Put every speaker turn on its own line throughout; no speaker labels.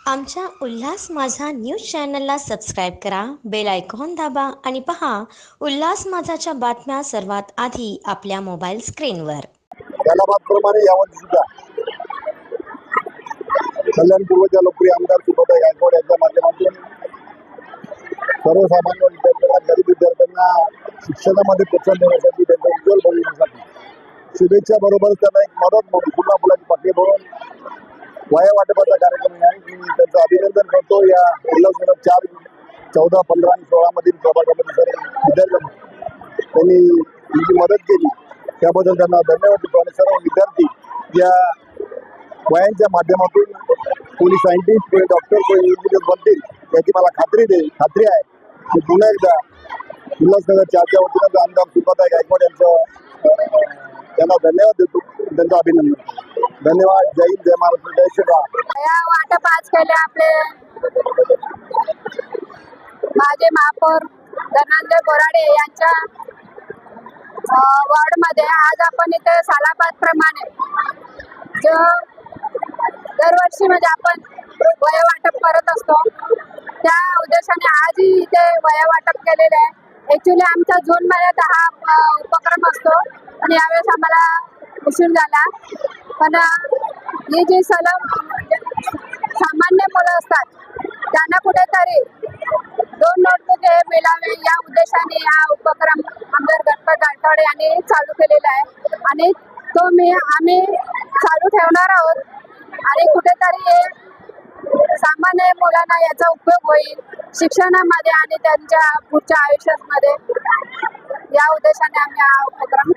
आमच्या उल्हास माझा न्यूज चॅनलला सबस्क्राईब करा, बेल आयकॉन दाबा आणि पहा उल्हास माझाच्या बातम्या सर्वात आधी आपल्या मोबाईल स्क्रीनवर.
त्याप्रमाणे यावर्षी सुद्धा कल्याणपूर्वच्या लोकप्रिय आमदार सुभाताई गायकवाड यांच्या माध्यमातून सर्वसामान्य विद्यार्थ्यांना, गरीब विद्यार्थ्यांना शिक्षणामध्ये प्रोत्साहन देण्यासाठी, त्यांच्या उज्ज्वल भविष्यासाठी शुभेच्छा बरोबरच त्यांना एक मदत म्हणून पुन्हा फुलाची पाकळी भरून वया वाटपाचा कार्यक्रम आहे. मी त्यांचं अभिनंदन करतो. या उल्हासनगर 4, 14, 15 आणि 16 मधील प्रभागामध्ये सर्व विद्यार्थ्यांना त्यांनी ही जी मदत केली त्याबद्दल त्यांना धन्यवाद देतो. आणि सर्व विद्यार्थी या वयांच्या माध्यमातून कोणी सायंटिस्ट, कोणी डॉक्टर, कोणी इंजिनियर बनतील याची मला खात्री आहे की पुन्हा एकदा उल्हासनगर 4च्या वतीनं आमदार सुभाताई गायकवाड यांचं त्यांना धन्यवाद देतो, त्यांचं अभिनंदन. धन्यवाद. जय हिंद, जय महाराष्ट्र, जय श्रीराम.
या वाटप आज केले आपले माजी महापौर धनंजय बोराडे यांच्या वॉर्डमध्ये. आज आपण इथे सालाबाद प्रमाणे जो दरवर्षी म्हणजे आपण वया वाटप करत असतो त्या उद्देशाने आजही इथे वया वाटप केलेले आहे. ऍक्च्युली आमचा जून महिन्यात हा उपक्रम असतो आणि यावेळेस आम्हाला उशीर झाला, पण ही जी सामान्य मुलं असतात त्यांना कुठेतरी 2 नोटबुक हे मिळावे या उद्देशाने हा उपक्रम आमदार गणपत गायकवाड यांनी चालू केलेला आहे आणि तो आम्ही चालू ठेवणार आहोत. आणि कुठेतरी हे सामान्य मुलांना याचा उपयोग होईल शिक्षणामध्ये आणि त्यांच्या पुढच्या आयुष्यामध्ये, या उद्देशाने आम्ही हा उपक्रम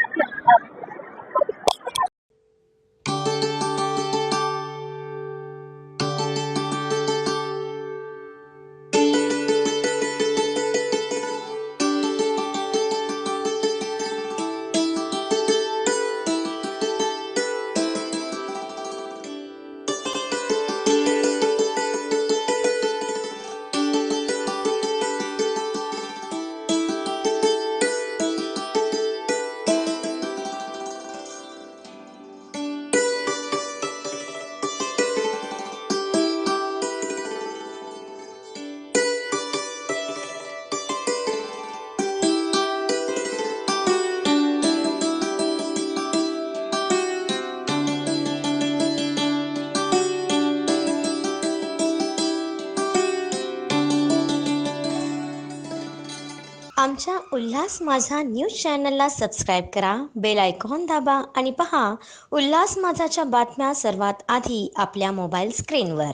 आमच्या उल्हास माझा न्यूज चॅनलला सबस्क्राईब करा, बेल आयकॉन दाबा आणि पहा उल्हास माझाच्या बातम्या सर्वात आधी आपल्या मोबाईल स्क्रीनवर.